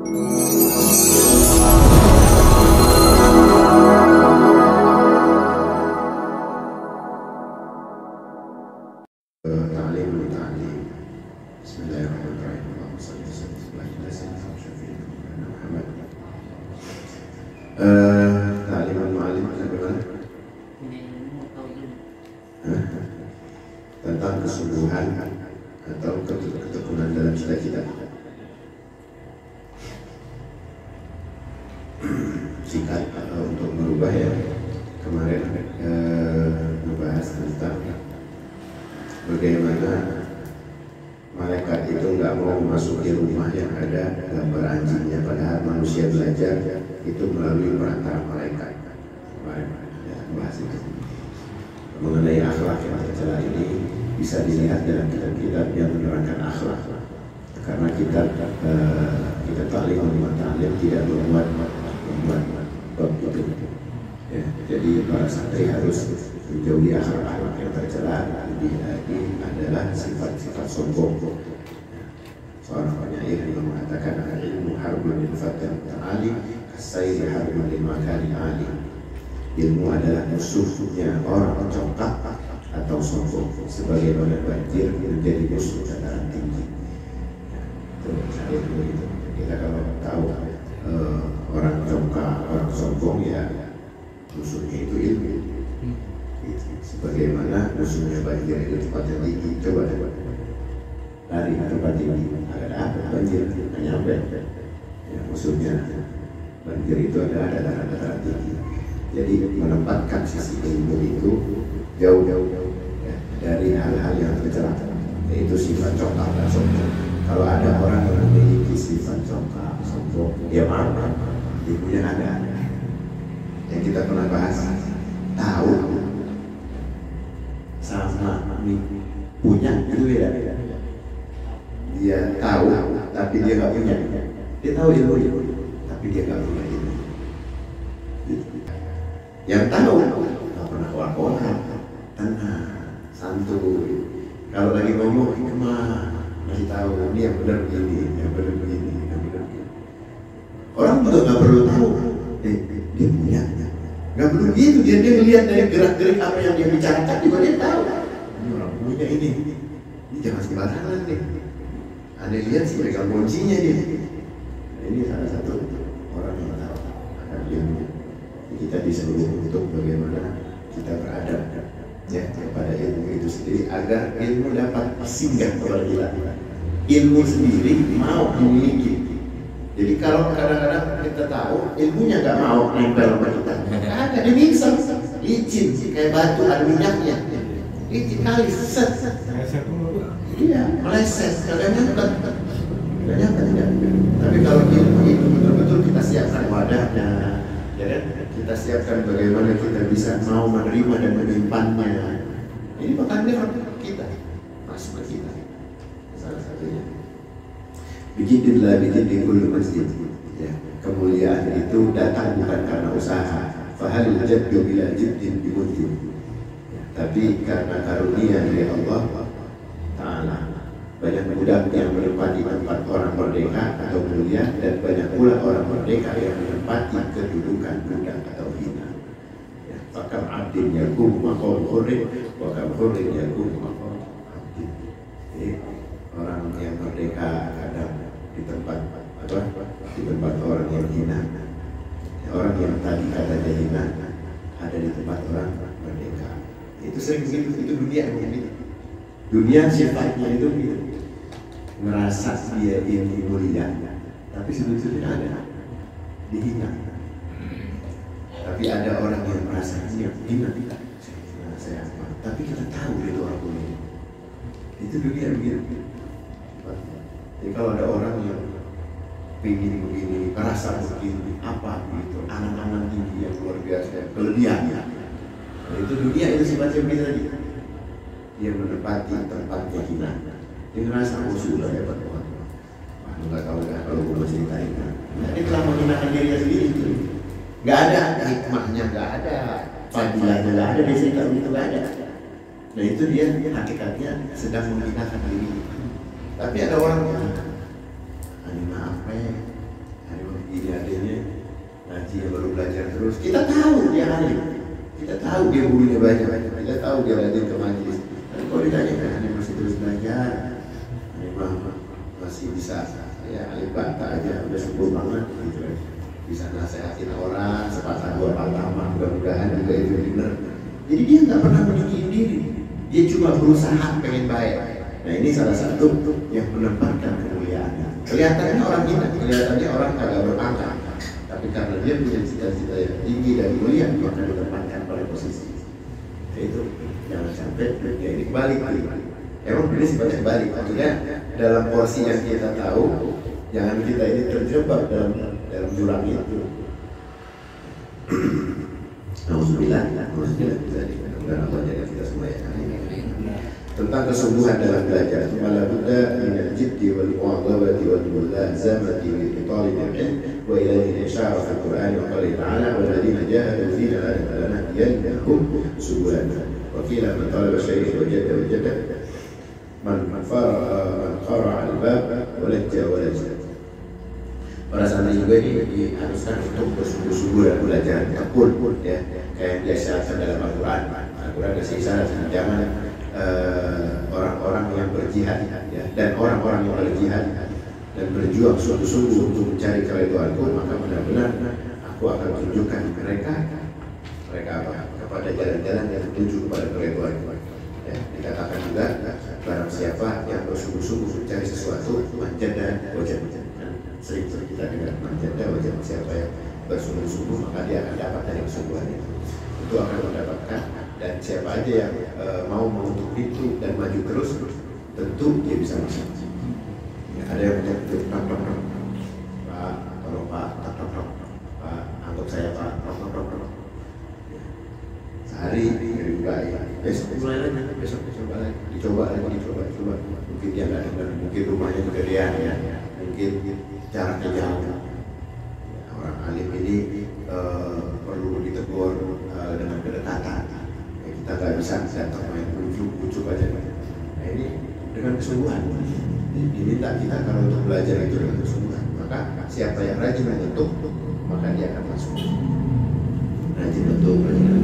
Tentang kesungguhan atau ketekunan dalam cita-cita. Singkat untuk merubah ya, kemarin membahas tentang bagaimana malaikat itu nggak mau memasuki rumah yang ada gambar anjingnya, padahal manusia belajar itu melalui perantara malaikat. Kemarin ya, bahas itu mengenai akhlak yang tercela ini bisa dilihat dalam kitab-kitab yang menerangkan akhlak. Karena kita taklim tidak membuat bab itu. Ya, jadi para santri harus menjauhi akhlak-akhlak yang tercela. Lebih lagi adalah sifat-sifat sombong. Seorang penyair yang mengatakan ilmu harbun lil fatal ta'ali kasayri harbun lil makani ali. Ilmu adalah musuhnya orang congkak atau sombong, sebagaimana banjir menjadi musuh dataran tinggi. Kita kalau tahu orang congkak, orang sombong ya musuhnya itu ilmu. Sebagaimana musuhnya banjir itu tempat yang tinggi. Coba lari ke tempat tinggi, ada apa banjir? Nggak nyampe. Ya, musuhnya banjir itu adalah dataran tinggi. Jadi menempatkan sisi ilmu itu jauh-jauh ya, dari hal-hal yang tercela, yaitu sifat congkak dan sombong. Kalau ada orang yang memiliki sifat congkak, sombong, dia marah, ilmunya ada. Yang kita pernah bahas, tahu sama punya itu beda. Dia tahu, tapi dia nggak punya. Dia tahu ilmu, tapi dia nggak punya ilmu. Yang tahu nggak pernah keluar, tenang, santuy. Kalau lagi ngomong, hikmah, masih tahu ini yang benar begini, yang benar begini, yang benar begini. Orang juga nggak perlu tahu, dia punya, nggak perlu gitu. Dia melihat dari gerak-gerik apa yang dia bicarakan, juga dia tahu. Ini orang punya ini jangan sembarangan nih. Anda lihat sih mereka kuncinya dia. Ini salah satu orang yang tahu akan ilmu. Kita disuruh untuk bagaimana kita beradab ya kepada ilmu itu sendiri agar ilmu dapat singgah kepada kita. Ilmu sendiri mau memiliki. Jadi kalau kadang-kadang kita tahu ilmunya nggak mau nempel sama kita, ada dia bisa licin kayak batu ada minyaknya, licin kali set. Iya meleset kadang-kadang tidak. Tapi kalau ilmu itu betul-betul kita siapkan wadahnya, ya kan? Kita siapkan bagaimana kita bisa mau menerima dan menyimpannya. Ini makanya kita masuk ke kita. Salah satunya. Bijidillah bijidil kullu masjid. Ya, kemuliaan itu datang bukan karena usaha. Fahal jaddu bila jiddin bimudin. Tapi karena karunia dari Allah Ta'ala. Banyak budak yang menempati tempat orang merdeka atau mulia, dan banyak pula orang merdeka yang menempati kedudukan budak atau hina. Ya, fakam abdin yakum maqam hurri wa kam hurrin yakum maqam abdin. Jadi orang yang merdeka kadang di tempat di tempat orang yang hina. Orang yang tadi katanya hina ada di tempat orang merdeka. Itu sering begitu, itu dunia yang begitu. Dunia sifatnya itu merasa dia ini mulia, tapi sebetulnya ada dihina. Tapi ada orang yang merasa dia hina, saya apa? Tapi kita tahu itu orang mulia. Itu dunia begitu. Jadi kalau ada orang yang ingin begini, merasa begini, apa gitu, angan-angan tinggi yang luar biasa, kelebihannya. Nah, itu dunia itu sifatnya begitu tadi. Dia menempati tempatnya hina. Dia ngerasa sudah hebat banget. Wah, nggak tahu dah kalau gue mau ceritain. Nah, dia telah menghinakan dirinya sendiri itu. Nggak ada hikmahnya, nggak ada fadilahnya, nggak ada cerita itu, nggak ada. Nah itu dia hakikatnya sedang menghinakan diri. Tapi ada orang yang maaf ngaji, yang baru belajar terus, kita tahu dia alim, kita tahu dia gurunya banyak, kita tahu dia rajin ke majelis. Tapi kalau ditanya kan Anda masih terus belajar, memang masih bisa ya alim bantah aja, udah syukur banget gitu kan. Bisa nasehatin orang sepatah dua patah, mudah-mudahan juga itu benar. Jadi dia nggak pernah meninggiin diri, dia cuma berusaha pengen baik. Nah ini salah satu yang menempatkan kemuliaan. Kelihatannya orang kita, kelihatannya orang agak berpangkat, tapi karena dia punya cita-cita yang tinggi dan mulia, maka ditempatkan pada posisi. Itu jangan sampai dunia ini balik. Emang ini sifatnya balik, maksudnya dalam porsi yang kita tahu, jangan kita ini terjebak dalam jurang itu. Alhamdulillah, mudah-mudahan Allah jaga kita semua ya. Tentang kesungguhan dalam belajar, mala budda min al-jiddi wal mu'adhabati wal mulazamati li talib al-ilm wa ilayhi al-ishara fi al-Qur'an wa qala ta'ala wal ladina jahadu fina lanahdiyannahum subulana wa qila man talaba shay'an wajada man qara'a al-bab wa lajja wa lajja. Para santri juga ini diharuskan untuk bersungguh-sungguh dan belajar tekun ya, kayak yang biasa dalam Al-Quran. Al-Quran kasih isyarat zaman orang-orang yang berjihad ya, dan orang-orang yang berjihad dan berjuang sungguh-sungguh untuk mencari keridhaanku, maka benar-benar aku akan tunjukkan mereka apa? Kepada jalan-jalan yang menuju kepada keridhaanku. Ya, dikatakan juga barang siapa yang bersungguh-sungguh mencari sesuatu, manjada wajah. Sering kita dengar manjada wajah, siapa yang bersungguh-sungguh maka dia akan dapat dari kesungguhan itu akan mendapatkan. Dan siapa aja yang mau menutup pintu dan maju terus, tentu dia bisa masuk. Ya, ada yang menutup, Pak, tolong Pak, Pak, anggap saya Pak, sehari dibuka ya, besok mulai lagi, besok coba lagi, dicoba, mungkin dia nggak dengar, mungkin rumahnya kegedean ya, mungkin jaraknya jauh. Orang alim ini perlu ditegur dengan kedekatan. Kita nggak bisa datang main ujuk aja. Nah ini dengan kesungguhan. Diminta kita kalau untuk belajar itu dengan kesungguhan. Maka siapa yang rajin menyentuh, maka dia akan masuk. Rajin menyentuh,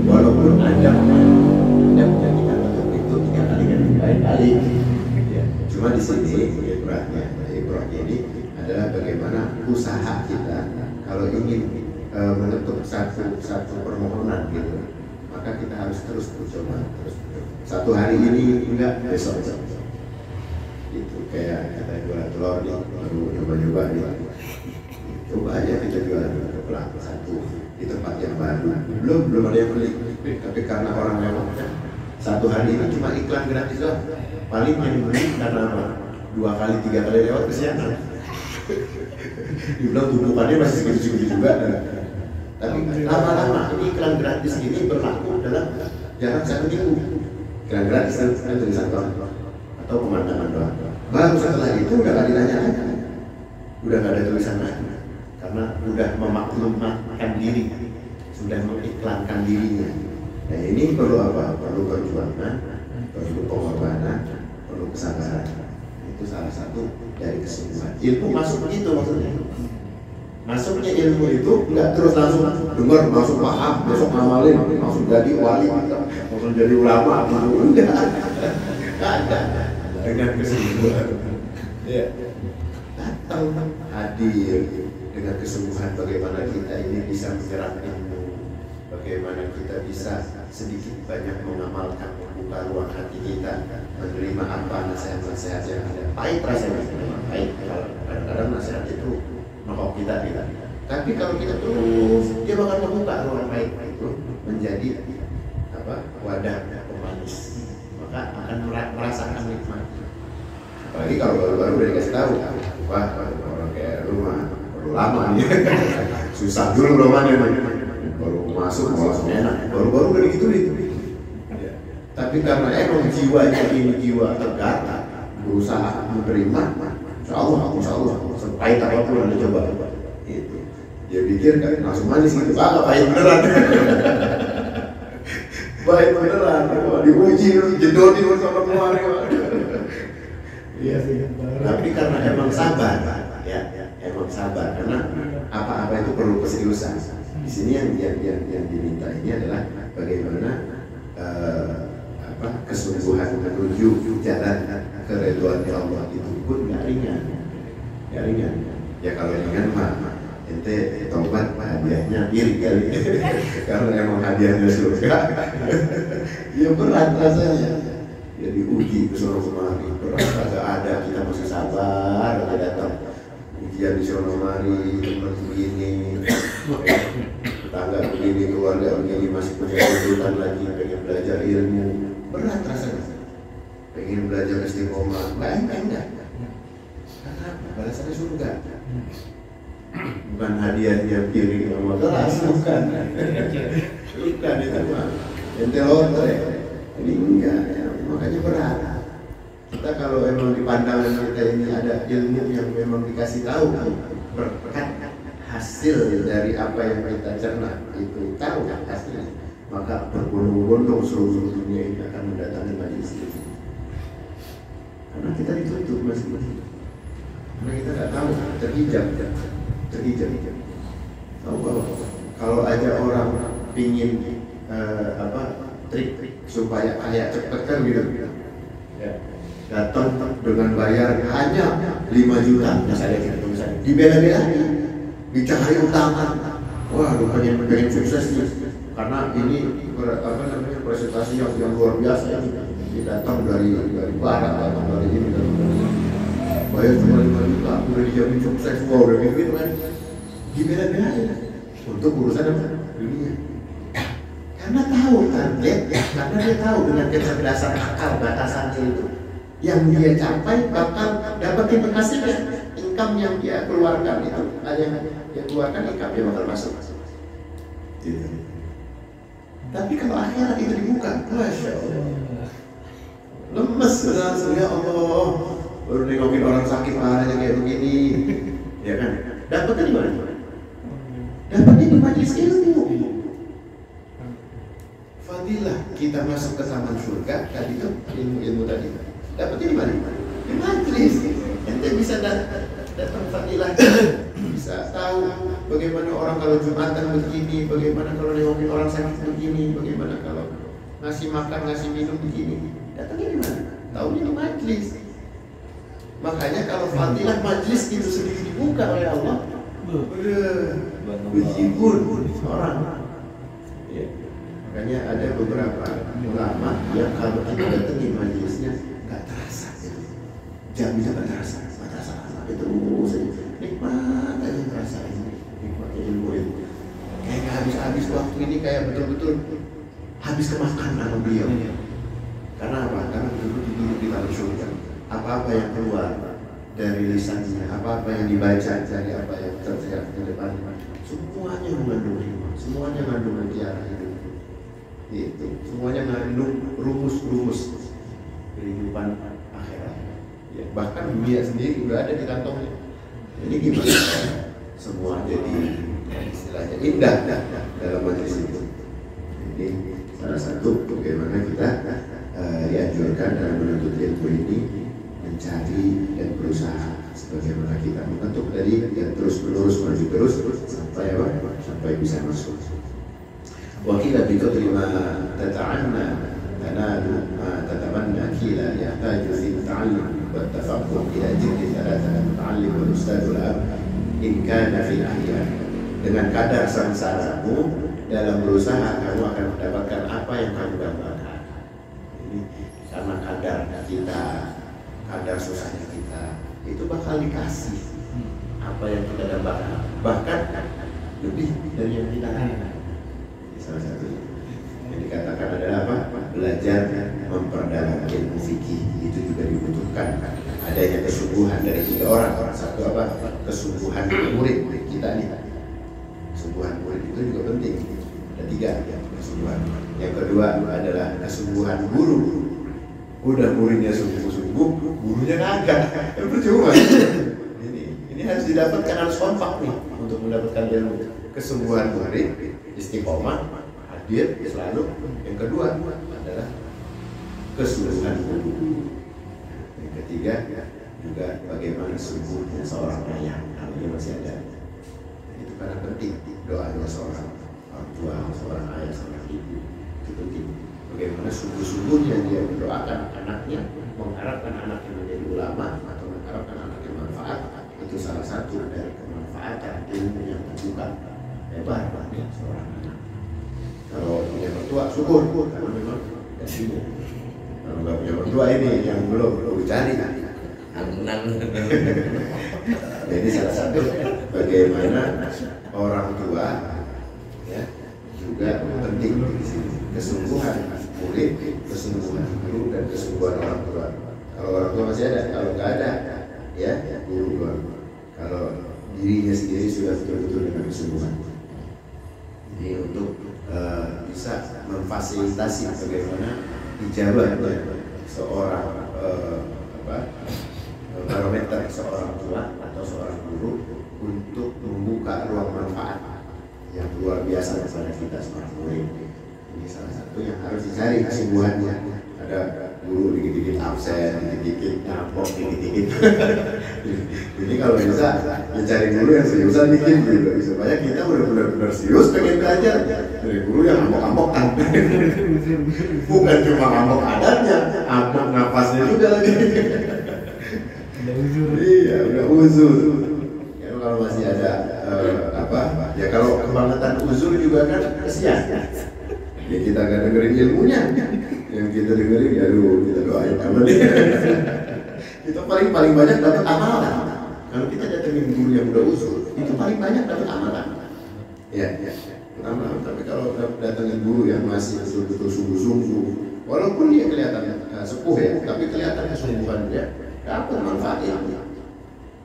walaupun Anda punya kita untuk itu 3 kali kan kali. Ya. Cuma di sini ibrahnya ini adalah bagaimana usaha kita kalau ingin menutup satu permohonan gitu. Maka kita harus terus mencoba, satu hari ini enggak, besok itu kayak kita jual telur nih, baru nyoba-nyoba nih, coba aja kita jual ke pelaku satu di tempat yang baru, belum ada yang beli, tapi karena orang lewat satu hari ini cuma iklan gratis doang, paling yang beli karena apa? 2 kali 3 kali lewat kesiangan, dibilang tumpukannya masih segitu-segitu juga. Tapi lama-lama ini iklan gratis ini berlaku dalam jarak 1 minggu. Iklan gratis kan tulisan doang atau pemandangan doang. Baru setelah itu udah gak ditanya lagi, udah gak ada tulisan lagi, karena udah memaklumkan diri, sudah mengiklankan dirinya. Nah ini perlu apa? Perlu perjuangan, perlu pengorbanan, perlu kesabaran. Itu salah satu dari kesungguhan. Ilmu masuk begitu maksudnya. Masuknya ilmu itu enggak terus langsung dengar, langsung paham, besok ngamalin, langsung jadi wali, langsung jadi ulama, enggak ada. Dengan kesungguhan, ya, datang hadir dengan kesungguhan bagaimana kita ini bisa menyerap ilmu, bagaimana kita bisa sedikit banyak mengamalkan, membuka ruang hati kita, menerima apa nasihat-nasihat yang ada. Pahit rasanya, pahit. Kadang-kadang nasihat itu nokok kita. Tapi kalau kita terus, dia bakal membuka ruang baik itu menjadi wadah pemanis, maka akan merasakan nikmat. Apalagi kalau baru-baru udah dikasih tahu, wah orang kayak rumah perlu lama nih, susah dulu romannya nih, baru masuk mau langsung enak, baru-baru udah digituin. Tapi karena emang jiwanya ini jiwa tegar, berusaha menerima, insya Allah, pahit apapun Anda coba. Itu dia pikir kan langsung manis gitu, pahit beneran. Pahit beneran, diuji, jedodin sama keluarga. Iya, tapi karena emang sabar, ya, emang sabar, karena apa-apa itu perlu keseriusan. Di sini yang diminta ini adalah bagaimana kesungguhan menuju jalan keridhaan Allah itu pun nggak ringan. Ya kalau ringan mah ente tobat hadiahnya iring kali. Kalau emang hadiahnya surga, ya berat rasanya. Ya diuji ke sono kemari, berat agak ada, kita masih sabar aja datang ujian di sono kemari, teman begini, tetangga begini, keluarga begini, masih punya kebutuhan lagi, pengen belajar ilmu, berat rasanya. Pengen belajar istiqomah, enggak. Karena balasannya surga. Bukan hadiahnya piring sama gelas, bukan itu mah ente lotre. Ini enggak ya, makanya berat. Kita kalau emang di pandangan kita ini ada ilmu yang memang dikasih tahu, berkat hasil dari apa yang kita cerna itu tahu hasilnya, maka berbondong-bondong seluruh dunia ini akan mendatangi majelis itu. Karena kita ditutup masing-masing, karena kita nggak tahu, terhijab. Tahu bahwa kalau aja orang pingin trik supaya kaya cepet kan gitu, datang dengan bayar hanya 5 juta misalnya, dibela-bela, dicari utangan. Wah, lu pengen sukses nih, karena ini presentasi yang luar biasa ya. Datang dari barat, datang dari ini, bayar cuma 5 juta, udah dijamin sukses, wow, udah gitu kan. Dibela-bela ya, untuk urusan apa? Dunia. Karena tahu target, karena dia tahu dengan kecerdasan akal batasannya itu, yang dia capai bakal dapetin hasilnya, income yang dia keluarkan itu, yang dia keluarkan income dia bakal masuk. Gitu. Tapi kalau akhirat itu dibuka, masya Allah, lemes langsung, ya Allah, baru nengokin orang sakit parahnya kayak begini, ya kan? Dapatnya di mana? Dapatnya di majelis ilmu. Fadilah kita masuk ke taman surga tadi itu ilmu tadi. Dapatnya di mana? Di majelis. Ente bisa datang fadilah, bisa tahu bagaimana orang kalau Jumatan begini, bagaimana kalau nengokin orang sakit begini, bagaimana kalau ngasih makan, ngasih minum begini. Datangnya di mana? Tahunya di majelis. Makanya kalau fadilah majelis itu sendiri dibuka oleh Allah, bejibun orang. Ya. Makanya ada beberapa ulama yang kalau kita datengin majelisnya nggak terasa, jamnya nggak terasa itu nikmat aja terasa ini, nikmatnya ilmu. Kayak nggak habis waktu ini, kayak betul-betul habis kemakan sama beliau. Karena apa? Karena duduk di dalam surga. Apa-apa yang keluar dari lisannya, apa-apa yang dibaca dari apa yang terlihat di depan, semuanya mengandung hikmah, semuanya mengandung mutiara hidup. Itu semuanya mengandung rumus-rumus kehidupan akhirat. Ya, bahkan dunia sendiri udah ada di kantongnya. Jadi gimana? Semua jadi istilahnya indah dalam majelis itu. Jadi salah satu bagaimana kita dianjurkan dalam menuntut ilmu ini, mencari dan berusaha sebagaimana kita mengetuk tadi, dan terus menerus maju terus sampai bisa masuk. Wakila biqadri ma tata'anna tanalu ma tatamanna kila yahtaju fi ta'allum wa tafaqquh ila jildi thalathah muta'allim wal ustadzul ab in kana fi ahyan. Dengan kadar sengsaramu dalam berusaha, kamu akan mendapatkan apa yang kamu dapatkan. Ini karena kadar kita, kadar susahnya kita, itu bakal dikasih apa yang kita dapatkan, bahkan lebih dari yang kita harapkan. Salah satu yang dikatakan adalah apa? Belajar memperdalam ilmu fikih itu juga dibutuhkan. Adanya kesungguhan dari 3 orang. Satu apa? Kesungguhan murid kita nih. Kesungguhan murid itu juga penting. Ada 3 kesungguhan. Yang kedua adalah kesungguhan guru. Udah muridnya sungguh-sungguh, gurunya kagak, kan percuma. Ini harus didapatkan, harus kompak nih untuk mendapatkan ilmu. Kesungguhan murid, istiqomah, hadir selalu. Yang kedua adalah kesungguhan guru. Yang ketiga juga bagaimana sungguhnya seorang ayah kalau dia masih ada. Itu karena penting doanya seorang orang tua, seorang ayah, seorang ibu itu penting. Bagaimana sungguh-sungguhnya dia mendoakan anaknya, mengharapkan anaknya menjadi ulama atau mengharapkan anaknya manfaat. Itu salah satu dari kemanfaatan ilmu yang terbuka lebar bagi seorang anak. Kalau punya mertua syukur, karena memang gajinya. Kalau nggak punya mertua ini yang belum cari menang. Jadi salah satu bagaimana orang tua ya juga penting di sini, kesungguhan murid, kesungguhan guru dan kesungguhan orang tua. Kalau orang tua masih ada, kalau nggak ada ya guru doang. Kalau dirinya sendiri sudah betul-betul dengan kesungguhan. Jadi untuk bisa memfasilitasi bagaimana ijabahnya seorang barometer seorang tua atau seorang guru untuk membuka ruang manfaat yang luar biasa kepada kita seorang murid. Ini salah satu yang harus dicari kesungguhannya. Ada guru dikit-dikit absen, dikit-dikit ngapok, dikit-dikit. Jadi kalau bisa mencari guru yang seriusan dikit gitu, supaya kita benar-benar serius pengen belajar dari guru yang ngambok-ngambokan. Bukan cuma ngambok adatnya, ngambok nafasnya juga lagi. Iya, udah uzur. Ya, kalau masih ada ya kalau kebangetan uzur juga kan kesian. Ya kita nggak dengerin ilmunya, yang kita dengerin ya kita doain aman. Itu paling banyak dapat amalan. Kalau kita datengin guru yang udah uzur, itu paling banyak dapat amalan. Ya. Amalan. Tapi kalau datengin guru yang masih betul-betul sungguh-sungguh, walaupun dia kelihatan sepuh ya, tapi kelihatan kesungguhan dia dapat manfaat ilmu.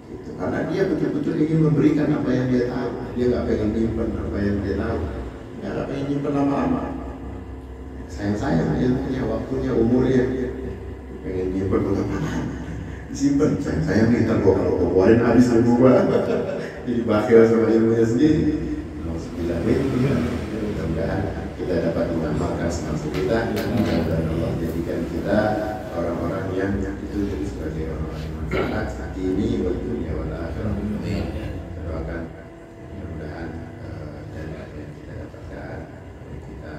Gitu. Karena dia betul-betul ingin memberikan apa yang dia tahu. Dia nggak pengen nyimpen apa yang dia tahu. Nggak pengen nyimpen lama-lama. Sayang ilmunya, waktunya, umurnya. Pengen nyimpen berapaan? Disimpan. Sayang nih, ntar gua kalau keluarin habis ilmu gua. Jadi bakhil sama ilmunya sendiri. Mudah-mudahan kita dapat mengamalkan semampu kita. Mudah-mudahan Allah jadikan kita orang-orang yang itu jadi sebagai orang-orang yang manfaat hati ini buat dunia wal akhirah. Kita doakan mudah-mudahan dari apa yang kita dapatkan kita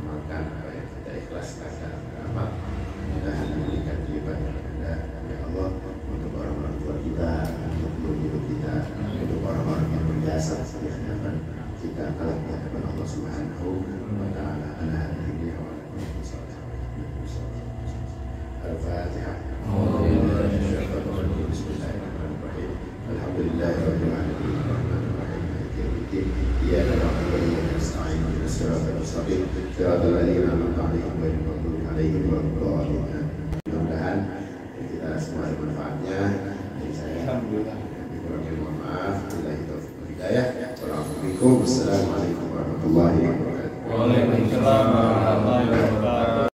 amalkan, apa yang kita ikhlaskan dalam beramal, mudah-mudahan memberikan kelimpahan kepada ya Allah untuk orang-orang tua kita, untuk guru-guru kita, untuk orang-orang yang berjasa di hadapan kita kalau di hadapan Allah Subhanahu wa Ta'ala. Ala hadhihi wa Al-Fatihah. Bismillahirrahmanirrahim. Alhamdulillahirabbil alamin. Arrahmanirrahim. Maliki yaumiddin. Iyyaka na'budu wa iyyaka nasta'in. Ihdinas siratal mustaqim. Siratal ladzina an'amta 'alaihim ghairil maghdubi 'alaihim waladdallin. Mudah-mudahan kita semua ada manfaatnya. Dari saya alhamdulillah. Mohon maaf. Billahi taufiq wal hidayah. Wassalamualaikum warahmatullahi wabarakatuh. Waalaikumsalam warahmatullahi wabarakatuh.